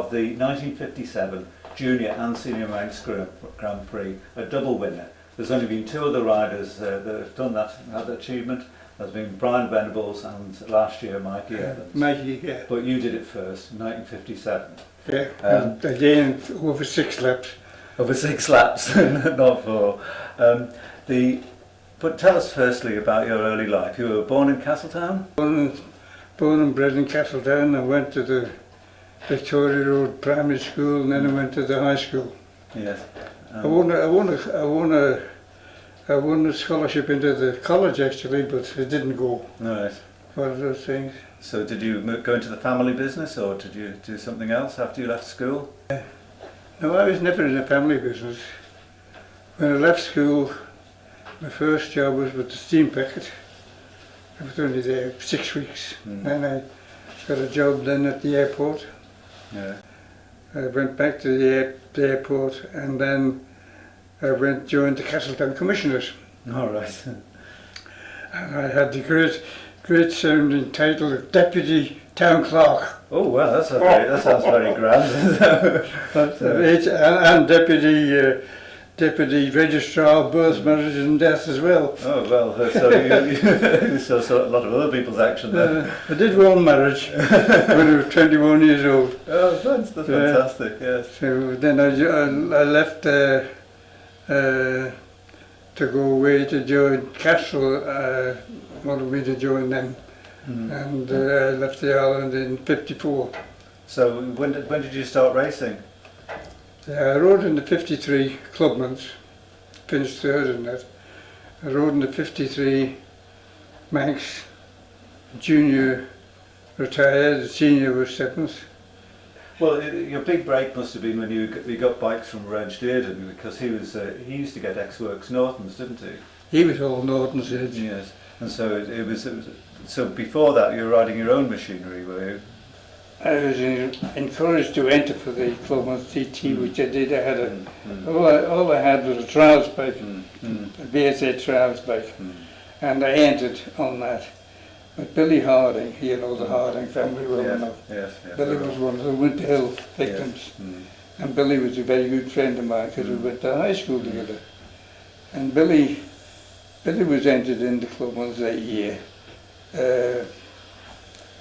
of the 1957 Junior and Senior Manx Grand Prix, a double winner. There's only been two other riders that have done that achievement. There's been Brian Venables and last year Mikey Evans. Mikey, yeah. But you did it first, 1957. Yeah, and again over 6 laps. Over 6 laps, not 4. But tell us firstly about your early life. You were born in Castletown? Born and bred in Castletown. I went to the Victoria Road Primary School and then I went to the high school. Yes. I won a scholarship into the college actually, but it didn't go. Right. One of those things. So did you go into the family business or did you do something else after you left school? No, I was never in the family business. When I left school, my first job was with the steam packet. I was only there 6 weeks. Then I got a job then at the airport. Yeah. I went back to the airport and then I joined the Castletown Commissioners. All right. And I had the great sounding title of Deputy Town Clerk. Oh well, that sounds very grand. And Deputy Registrar of Birth, Marriage and Death as well. Oh well, so you saw a lot of other people's action then. I did one marriage when I was 21 years old. Oh, that's fantastic, yes. So then I left to go away to join Castle, wanted me to join them. And I left the island in '54. So when did you start racing? I rode in the '53 Clubmans, finished third in that. I rode in the '53 Manx, junior retired, the senior was 7th. Well, your big break must have been when you got bikes from Reg Dearden, because he used to get ex-works Nortons, didn't he? He was all Norton's age. Yes, and so it was. So before that, you were riding your own machinery, were you? I was encouraged to enter for the Clubman TT, which I did. I had all I had was a trials bike, a BSA trials bike, and I entered on that. But Billy Harding, you know the Harding family well enough. Yes, Billy was one of the Winter Hill victims, and Billy was a very good friend of mine because we went to high school together. And Billy was entered in the Clubmans that year.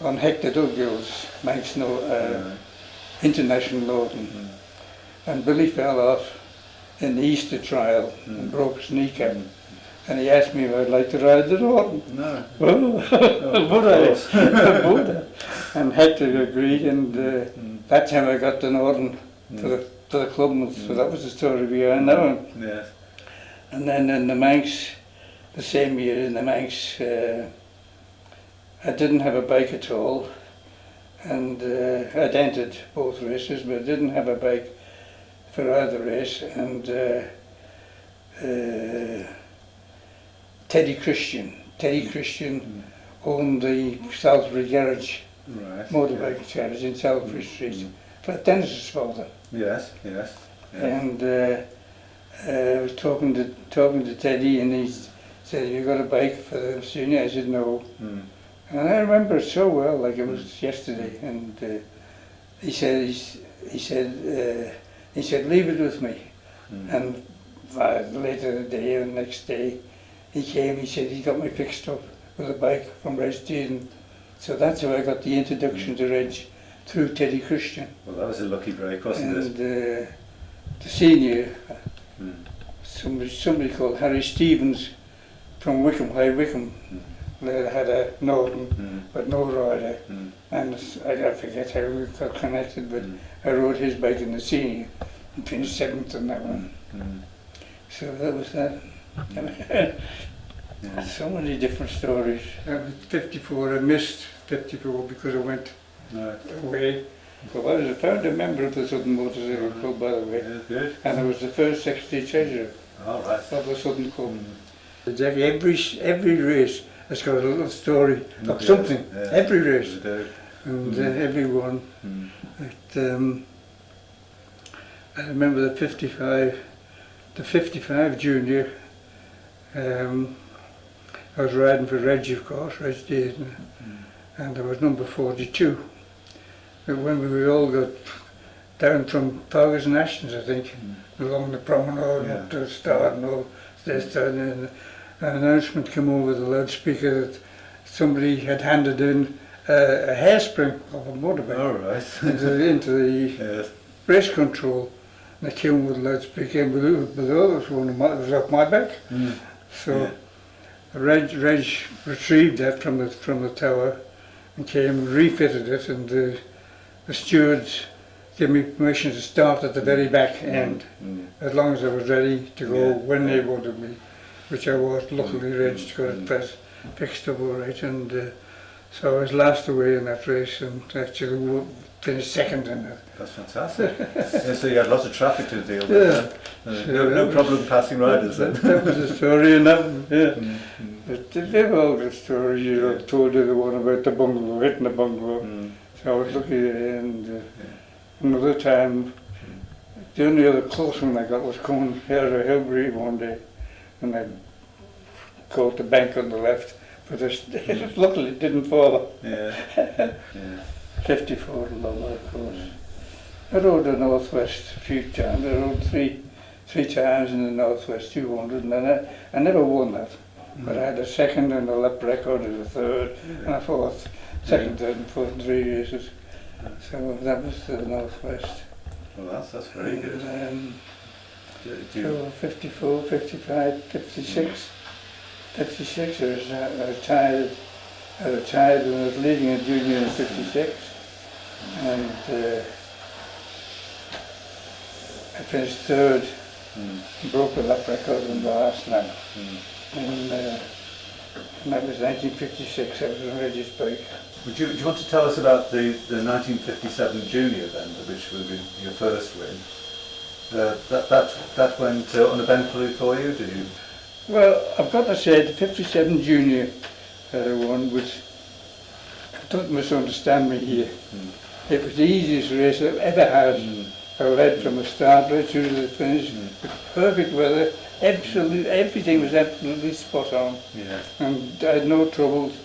On Hector Dougill's Manx International Norton, and Billy fell off in the Easter trial and broke his kneecap, and he asked me if I'd like to ride the Norton. No. Well, would I? And Hector agreed, and that's how I got the Norton to the Clubman. So that was the story behind that one. Yes. And then in the Manx, the same year in the Manx, I didn't have a bike at all, and I'd entered both races, but I didn't have a bike for either race. And Teddy Christian owned the Salisbury Garage, motorbike garage in Salisbury Street. Dennis's father. Yes. And I was talking to Teddy, and he said, "Have you got a bike for the senior?" I said, "No." And I remember it so well, like it was yesterday. And he said, "Leave it with me." And later the day, or the next day, he came. He said he got me fixed up with a bike from Reg Dearden. So that's how I got the introduction to Reg, through Teddy Christian. Well, that was a lucky break, wasn't it? And the senior, somebody called Harry Stevens from Wickham, High Wickham. They had a Norton, but no rider, and I forget how we got connected, but I rode his bike in the senior and finished 7th on that one. So that was that. So many different stories. 54, I missed 54 because I went away. So I found a member of the Southern Motorcycle Club, by the way, and I was the first secretary treasurer of the Southern Club. Every race has got a little story of something, every race, and every one. I remember the 55 junior, I was riding for Reg, of course, Reg Dearden, and I was number 42. But when we all got down from Fergus and Ashton's, I think, along the promenade up to the start and all this down, and an announcement came over the loudspeaker that somebody had handed in a hairspring of a motorbike into the race control, and they came with the loudspeaker, and below it was off my back. So Reg retrieved that from the tower and came and refitted it, and the stewards gave me permission to start at the very back end, as long as I was ready to go when they wanted me, which I was. Luckily Reg got it fixed up all right, and so I was last away in that race, and actually finished second in it. That's fantastic. So you had lots of traffic to deal with. No problem passing riders then. That was the story, and that, But they've all the stories, I told you the one about the bungalow, hitting the bungalow. So I was lucky, and another time, the only other close one I got was coming here to Hillbury one day, and I caught the bank on the left, but luckily it didn't fall. 54 long, of course. I rode the Northwest a few times. I rode three times in the Northwest 200, and I never won that. But I had a second and a lap record as a third, and a fourth, second, third and fourth in 3 races. So that was the Northwest. Well, that's very good. So 54, 55, 56. 56 I retired when I was leading a junior in 56, and I finished third, broke the lap record in the last lap, and that was 1956. I was on Reggie's bike. Do you want to tell us about the 1957 junior then, which would be your first win? That went uneventfully for you, did you? Well, I've got to say the 57 junior one was, don't misunderstand me here, it was the easiest race I've ever had. I led from the start right through to the finish, with perfect weather, everything was absolutely spot on, and I had no troubles,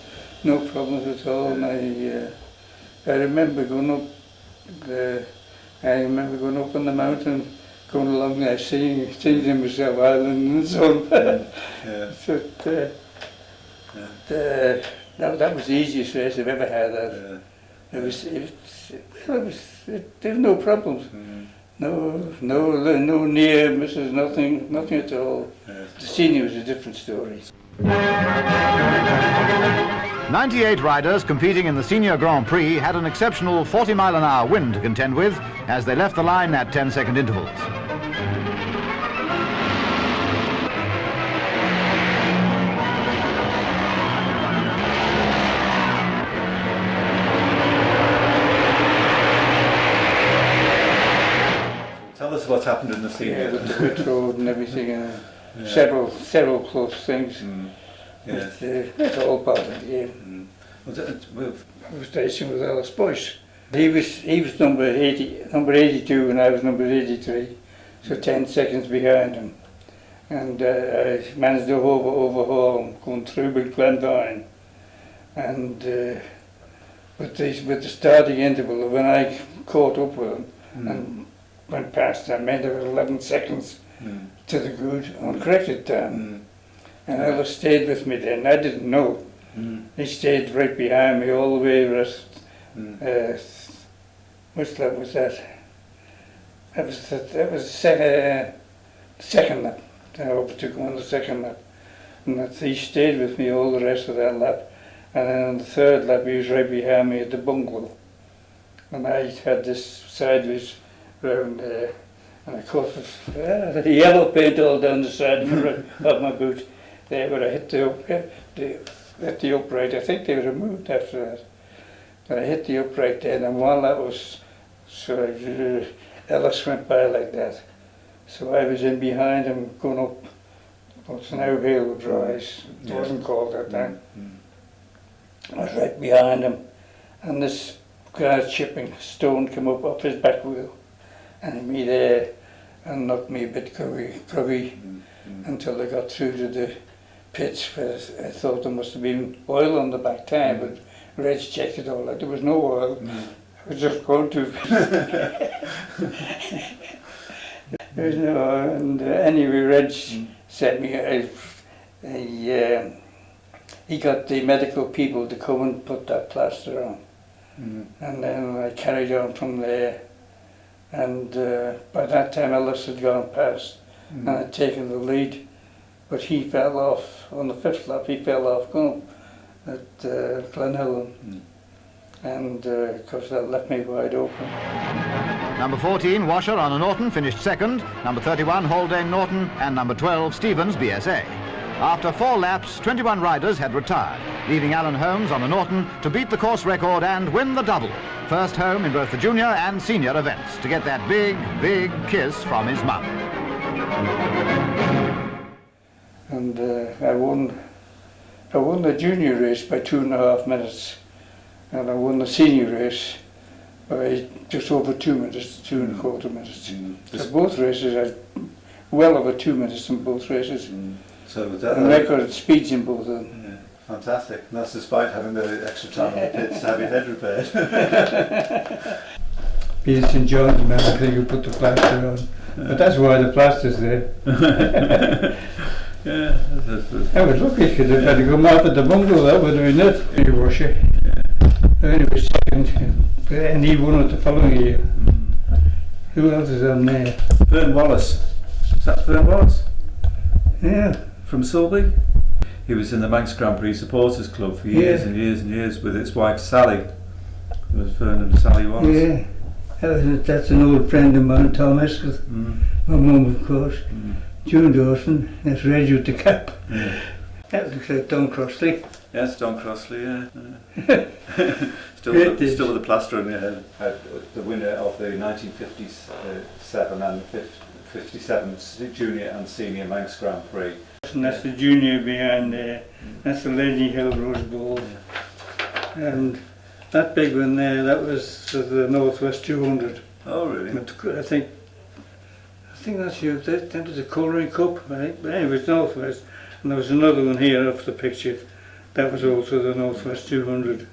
no problems at all. And I remember going up on the mountain, going along there singing to myself, Island and so on. That was the easiest race I've ever had. There were no problems. No near misses, nothing at all. The senior was a different story. 98 riders competing in the Senior Grand Prix had an exceptional 40-mile-an-hour wind to contend with as they left the line at 10-second intervals. Tell us what's happened in the senior. With the wet road and everything, and several close things. It's all part of the game. I was racing with Ellis Boyce. He was number 82 and I was number 83, so 10 seconds behind him. And I managed to overhaul him going through Big Glenvine. And with the starting interval, when I caught up with him and went past him, I made about 11 seconds to the good uncorrected time. And Ellis stayed with me then. I didn't know. He stayed right behind me all the way rest. Which lap was that? That was the second lap. I overtook him on the second lap. And he stayed with me all the rest of that lap. And then on the third lap he was right behind me at the bungalow. And I had this sideways round there. And I caught the yellow paint all down the side of my boot. There, but I hit the upright. I think they were removed after that. But I hit the upright then, and while that was, Ellis went by like that. So I was in behind him, going up what's now Halewood Rise. It wasn't called that time. I was right behind him, and this guy chipping stone came up his back wheel, and hit me there, and knocked me a bit groggy until I got through to the pits. I thought there must have been oil on the back tire, but Reg checked it all out. There was no oil. I was just going to. And anyway, Reg sent me. He got the medical people to come and put that plaster on, and then I carried on from there. And by that time, Ellis had gone past and had taken the lead, but he fell off on the 5th lap. He fell off going at Glenhelen. And of course that left me wide open. Number 14, Washer on a Norton, finished second. Number 31, Haldane Norton, and number 12, Stevens, BSA. After 4 laps, 21 riders had retired, leaving Alan Holmes on a Norton to beat the course record and win the double. First home in both the junior and senior events to get that big, big kiss from his mum. And I won the junior race by 2.5 minutes. And I won the senior race by just over 2 minutes, 2.25 minutes. So both races had well over 2 minutes in both races. So that, and record speeds in both of them. Yeah, fantastic. And that's despite having the extra time in the pits to have your head repaired. Peter St John's man, I think you put the plaster on. But that's why the plaster's there. Yeah, I was lucky because if I'd gone out at the bungalow, that would have been it. He washer. Anyway, second, and he won it the following year. Who else is on there? Vern Wallace. Is that Vern Wallace? Yeah. From Sulby? He was in the Manx Grand Prix Supporters Club for years and years and years with his wife Sally. It was Vern and Sally Wallace. Yeah. That's an old friend of mine, Tom Escott. My mum, of course. June Dawson. That's Reg with the cap. Yeah. That looks like Don Crossley. Yes, Don Crossley, yeah. Still with the plaster on your head. The winner of the 1957 and 57 junior and senior Manx Grand Prix. And that's the junior behind there. That's the Lady Hill Rose Bowl. And that big one there, that was the Northwest 200. Oh, really? I think that's that was a colouring cup, I think. But anyway, it's Northwest. And there was another one here off the picture. That was also the Northwest 200.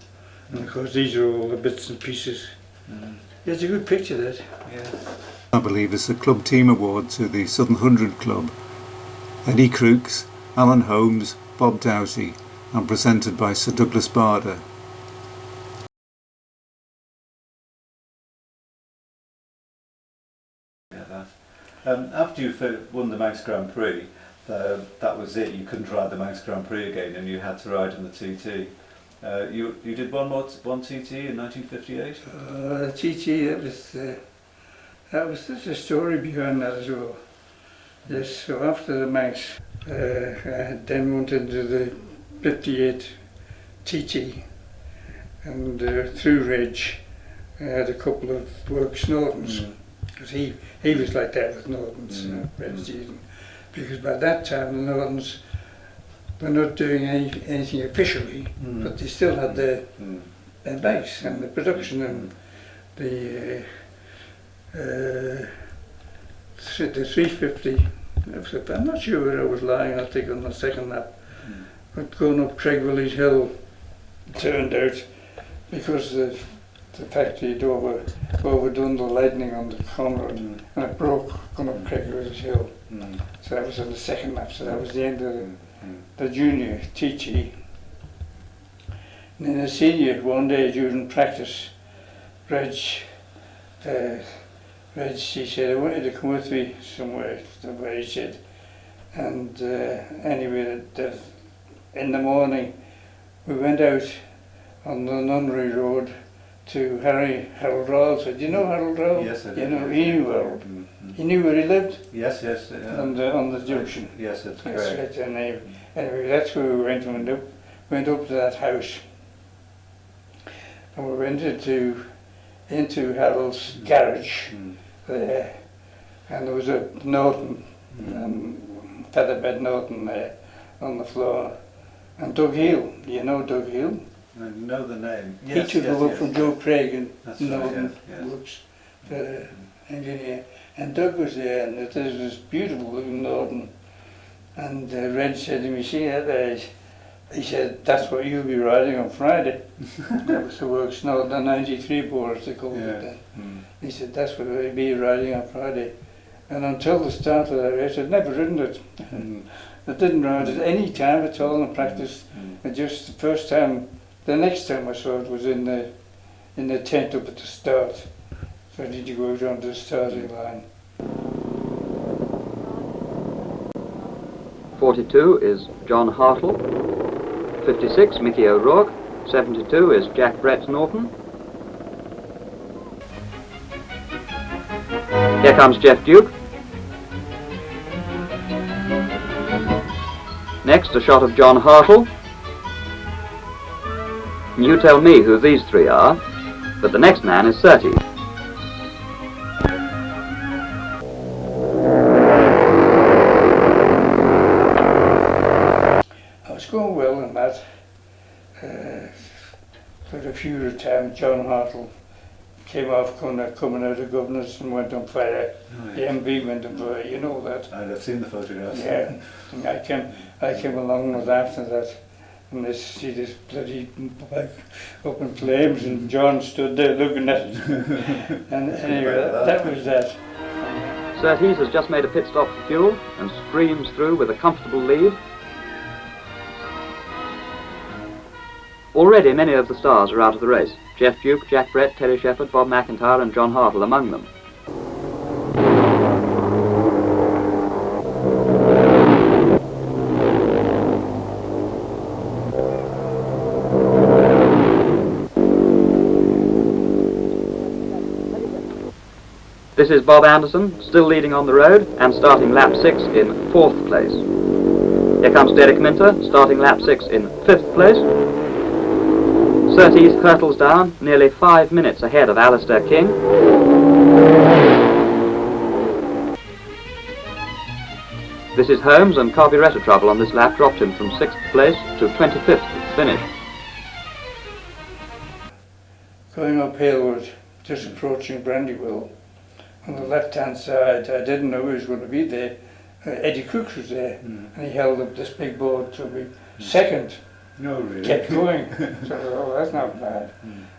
And of course these are all the bits and pieces. Yeah, it's a good picture, that. Yeah. I believe it's a club team award to the Southern 100 Club. Eddie Crooks, Alan Holmes, Bob Doughty, and presented by Sir Douglas Bader. Yeah, that. After you won the Manx Grand Prix, that was it. You couldn't ride the Manx Grand Prix again, and you had to ride in the TT. You did one TT in 1958. TT, that was such a story behind that as well. Yes. So after the Manx, I then went into the 58 TT, and through Reg, I had a couple of works Nortons, because he was like that with Nortons, Reg didn't. Because by that time the Nortons were not doing anything officially, but they still had their base and the production and the 350. I'm not sure where I was lying, I think on the second lap, but going up Craig Willie's Hill turned out because the factory had overdone the lightning on the corner and it broke going up Craig Willie's Hill. So that was on the second lap, so that was the end of the junior TT. And then the senior, one day during practice, Reg, she said, I want you to come with me somewhere, he said. And anyway, in the morning, we went out on the Nunnery Road to Harold Rowell. So, do you know Harold Rowell? Yes, I do. You know, he knew Harold. He knew where he lived? Yes. On the junction. Yes, that's That's correct. right. And anyway, that's where we went up to that house. And we went into Harold's garage there, and there was a Norton, featherbed Norton there on the floor. And Doug Heel, you know Doug Heel? I know the name. He took over from Joe Craig and That's Norton right, Works, the engineer. And Doug was there, and it was this beautiful looking Norton. And Red said to me, see that there's he said, that's what you'll be riding on Friday. That was the works, no, the 93 boards they called it then. He said, that's what I'll be riding on Friday. And until the start of that race, I'd never ridden it. I didn't ride it any time at all in practice. Just the first time, the next time I saw it was in the tent up at the start. So I need to go down to the starting line. 42 is John Hartle. 56, Mickey O'Rourke. 72 is Jack Brett Norton. Here comes Jeff Duke. Next, a shot of John Hartle. And you tell me who these three are, but the next man is Surtees. I was going well in that. For a few of time, John Hartle came off coming out of governors and went on fire. Oh, The MV went on fire, you know that. I've seen the photographs. Yeah, and I came along with after that, and I see this bloody bike up in flames, and John stood there looking at it. And anyway, that was that. Surtees has just made a pit stop for fuel and screams through with a comfortable lead. Already many of the stars are out of the race. Jeff Duke, Jack Brett, Terry Shepherd, Bob McIntyre and John Hartle among them. This is Bob Anderson, still leading on the road and starting lap 6 in 4th place. Here comes Derek Minter, starting lap 6 in 5th place. Surtees hurtles down, nearly 5 minutes ahead of Alistair King. This is Holmes, and carburettor trouble on this lap dropped him from 6th place to 25th at the finish. Going up Hillwood, just approaching Brandywell, on the left-hand side, I didn't know he was going to be there. Eddie Crooks was there, and he held up this big board to me. Second, No, really. kept going. So, oh, that's not bad.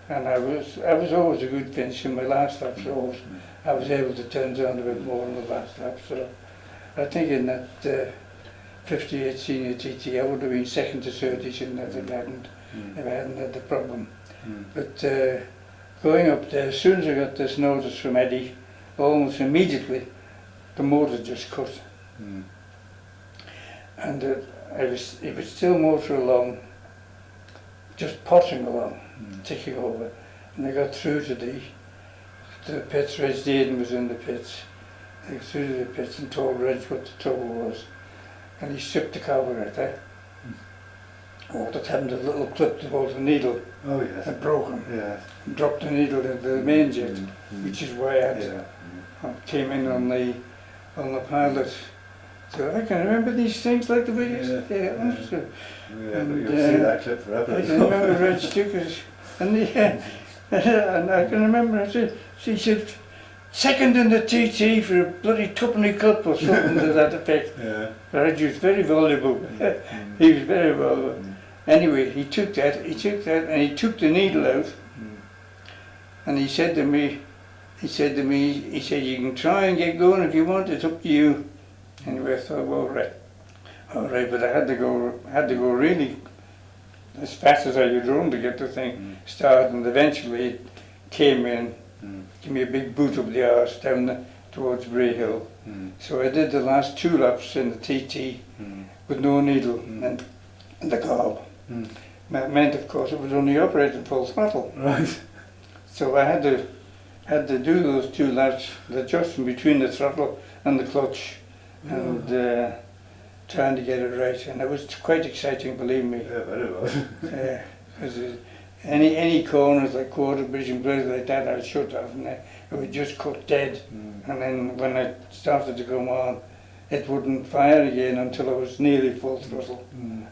And I was always a good finish in my last lap, so I was able to turn down a bit more in the last lap. So I think in that 58 senior TT, I would have been second to Surtees in that if I hadn't had the problem. But going up there, as soon as I got this notice from Eddie, almost immediately the motor just cut. And it was still motor along, just potting along, ticking over. And I got through to the pits. Reg Dearden was in the pits. I got through to the pits and told Reg what the trouble was. And he stripped the carburettor. All that happened, a little clip to hold the needle had broken. And dropped the needle into the main jet, which is why I came in on the pilot. So I can remember these things like the way You'll and see that clip forever. I can remember Reg Stuckers, and I can remember she said, second in the TT for a bloody twopenny cup or something to that effect. Reg was very valuable. He was very valuable. Anyway, he took that, and he took the needle out, and he said to me, you can try and get going if you want, it's up to you. Anyway, I thought, well, all right, but I had to go really as fast as I could run to get the thing started, and eventually it came in, gave me a big boot up the arse down towards Bray Hill. So I did the last 2 laps in the TT with no needle and the carb. That meant, of course, it was only operating full throttle. Right. So I had to do those 2 laps, the adjustment between the throttle and the clutch, and trying to get it right. And it was quite exciting, believe me. Yeah, very well. Because any corners like Quarter Bridge and places like that, I'd shut off, and it would just cut dead. And then when I started to come on, it wouldn't fire again until I was nearly full throttle.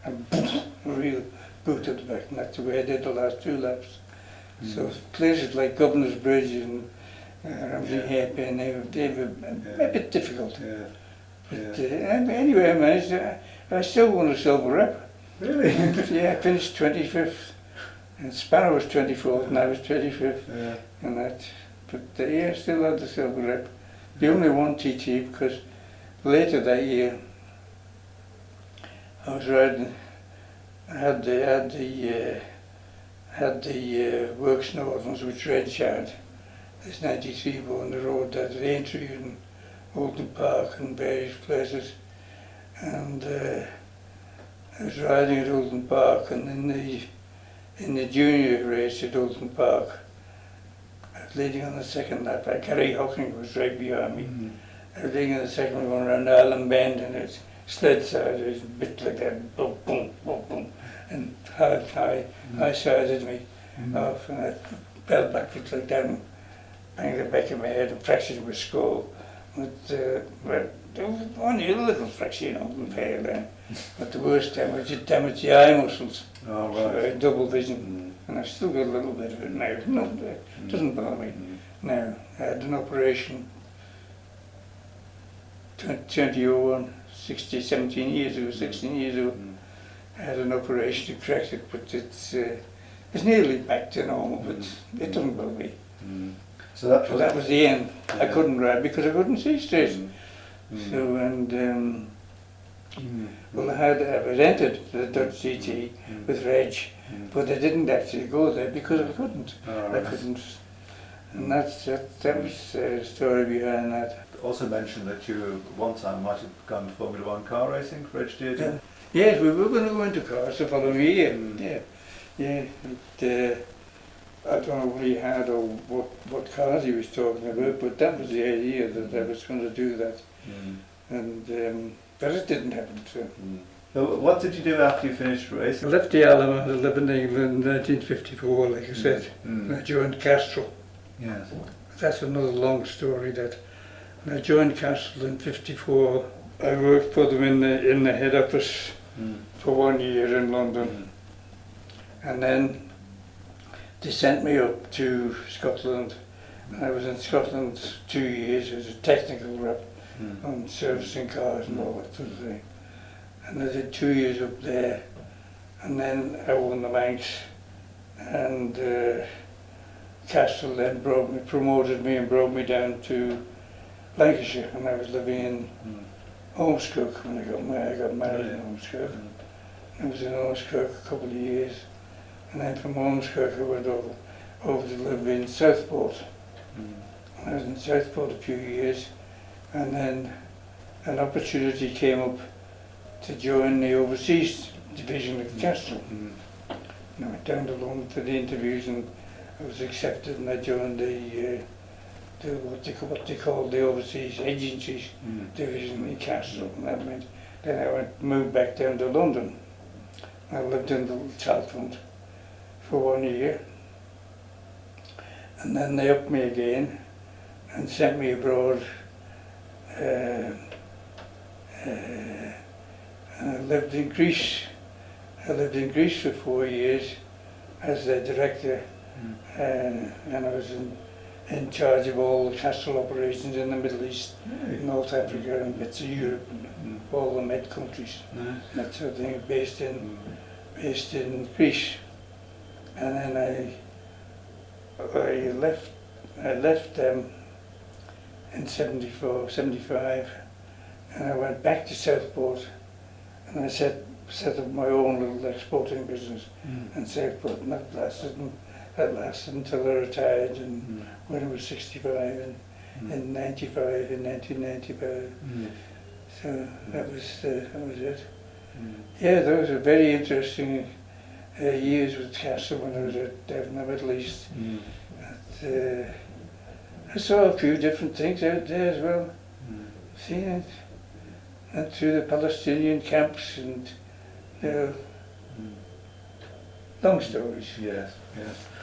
And a real boot at the back, and that's the way I did the last 2 laps. So places like Governor's Bridge and Ramsey Hairpin, they were a bit difficult. But anyway, I managed. I still won a silver rep. Really? Yeah, I finished 25th, and Sparrow was 24th, and I was 25th, Yeah. and that. But yeah, still had the silver rep. The only one TT, because later that year I was riding. I had the Works Northerns, which Reg had. This 93 bow on the road that at Aintree and Oldham Park and various places, and I was riding at Oldham Park, and in the junior race at Oldham Park, I was leading on the second lap. Gary Hocking was right behind me. Mm-hmm. I was leading on the second one going around Island Bend, and it sled sideways, a bit like that, boom, boom, boom, boom, and high sided me off, and I fell backwards like down, banged the back of my head and fractured my skull. But well, there was only a little fracture, you know, compared then. But the worst damage, it damaged the eye muscles. Oh, So I right. had double vision, and I've still got a little bit of it now. No, it doesn't bother me. Now, I had an operation 2001, 17 years ago, 16 years ago. I had an operation to correct it, but it's nearly back to normal, but it doesn't bother me. So that So was that was the end. I Yeah. couldn't ride because I couldn't see straight. Mm. So, and well, I was entered the Dutch CT with Reg, but I didn't actually go there because I couldn't. Oh, I right. couldn't. And that was the story behind that. Also mentioned that you one time might have gone Formula One car racing, Reg did. Yeah. Yes, we were going to go into cars the following year. Yeah. I don't know what he had or what cars he was talking about, but that was the idea that I was going to do that. And but it didn't happen. So what did you do after you finished I racing? left the Alamo, I lived in England in 1954, like I said, and I joined Castrol. Yes. That's another long story. That when I joined Castrol in '54, I worked for them in the head office for 1 year in London, and then they sent me up to Scotland. And I was in Scotland 2 years as a technical rep on servicing cars and all that sort of thing. And I did 2 years up there, and then I won the Manx, and Castrol then promoted me and brought me down to Lancashire, and I was living in Holmes when I got married in Holmes. I was in Holmes a couple of years, and then from Holmes I went over to live in Southport. I was in Southport a few years, and then an opportunity came up to join the overseas division of Castrol. And I went down to London for the interviews, and I was accepted, and I joined what they call the overseas agencies division in Castrol. And that meant then I moved back down to London. I lived in the Chalfont for 1 year, and then they upped me again and sent me abroad. And I lived in Greece. I lived in Greece for 4 years as the director, and I was in charge of all the Castrol operations in the Middle East, North Africa, and bits of Europe, all the Med countries, that sort of thing, based in Greece. And then I left them in 74, 75, and I went back to Southport, and I set up my own little exporting business in Southport, and that lasted until I retired when I was 65 in 1995. So that was it. Yeah, those were very interesting years with Castrol when I was out in the Middle East. I saw a few different things out there as well. Seen it. And through the Palestinian camps, and long stories. Yes.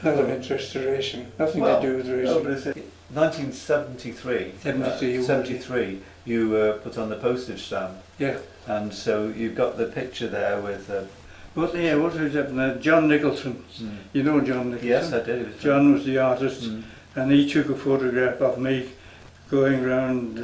Not of interest to racing, nothing to do with racing. No, but it's 1973. 73. You put on the postage stamp. Yeah. And so you've got the picture there with. What was happening? John Nicholson. You know John Nicholson? Yes, I did. John was the artist, and he took a photograph of me going around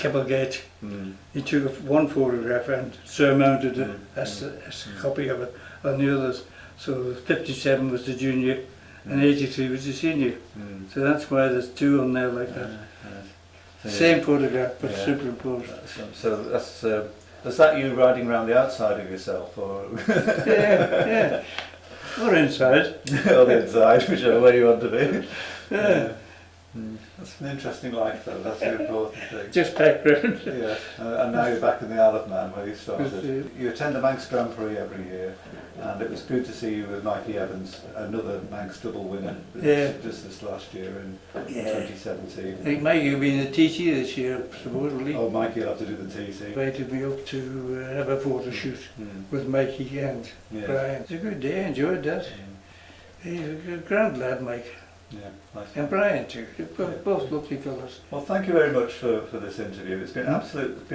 Keppelgate. Mm. He took one photograph and surmounted it as a copy of it on the others. So 57 was the junior and 83 was the senior. Mm. So that's why there's two on there like that. So Same photograph but yeah. superimposed. So that's is that you riding around the outside of yourself, or Yeah. Or inside. or the inside, whichever way you want to be? Yeah. That's an interesting life, though. That's the important thing. Just background. Yeah, and now you're back in the Isle of Man where you started. You attend the Manx Grand Prix every year, and it was good to see you with Mikey Evans, another Manx double winner, Yeah. just this last year in Yeah. 2017. I think Mikey will be in the TT this year, supposedly. Oh, Mikey will have to do the TC. Invited me up to have a photo shoot with Mikey and Yeah. Brian. It's a good day, I enjoyed that. He's a grand lad, Mike. Yeah, nice. And Brian too. They're both lovely fellas. Well, thank you very much for this interview. It's been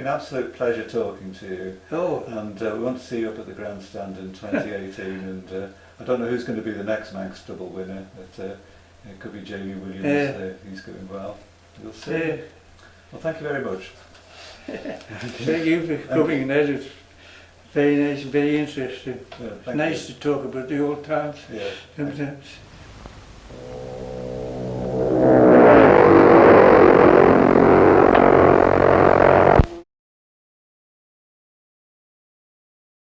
absolute pleasure talking to you. Oh, And we want to see you up at the grandstand in 2018. And I don't know who's going to be the next Manx double winner. But it could be Jamie Williams. He's going well. We'll see. Well, thank you very much. thank you for coming. That was very nice and very interesting. Yeah, It's nice to talk about the old times Yeah. sometimes.